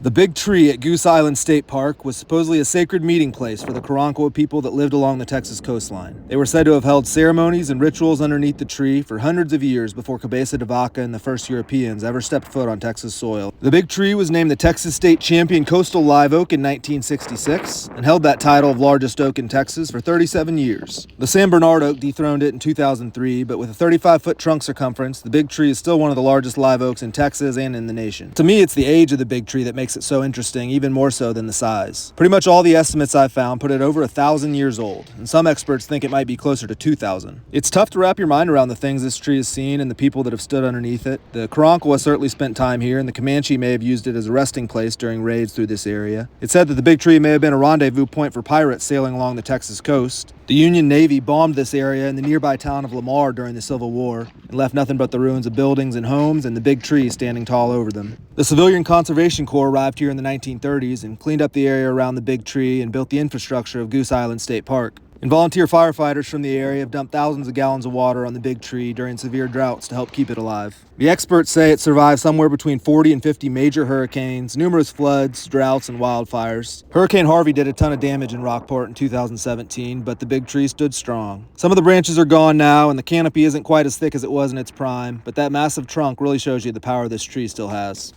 The big tree at Goose Island State Park was supposedly a sacred meeting place for the Karankawa people that lived along the Texas coastline. They were said to have held ceremonies and rituals underneath the tree for hundreds of years before Cabeza de Vaca and the first Europeans ever stepped foot on Texas soil. The big tree was named the Texas State Champion Coastal Live Oak in 1966 and held that title of largest oak in Texas for 37 years. The San Bernard oak dethroned it in 2003, but with a 35-foot trunk circumference, the big tree is still one of the largest live oaks in Texas and in the nation. To me, it's the age of the big tree that makes it so interesting, even more so than the size. Pretty much all the estimates I've found put it over 1,000 years old, and some experts think it might be closer to 2,000. It's tough to wrap your mind around the things this tree has seen and the people that have stood underneath it. The Karankawa certainly spent time here, and the Comanche may have used it as a resting place during raids through this area. It's said that the big tree may have been a rendezvous point for pirates sailing along the Texas coast. The Union Navy bombed this area in the nearby town of Lamar during the Civil War and left nothing but the ruins of buildings and homes and the big tree standing tall over them. The Civilian Conservation Corps arrived here in the 1930s and cleaned up the area around the big tree and built the infrastructure of Goose Island State Park. And volunteer firefighters from the area have dumped thousands of gallons of water on the big tree during severe droughts to help keep it alive. The experts say it survived somewhere between 40 and 50 major hurricanes, numerous floods, droughts, and wildfires. Hurricane Harvey did a ton of damage in Rockport in 2017, but the big tree stood strong. Some of the branches are gone now, and the canopy isn't quite as thick as it was in its prime, but that massive trunk really shows you the power this tree still has.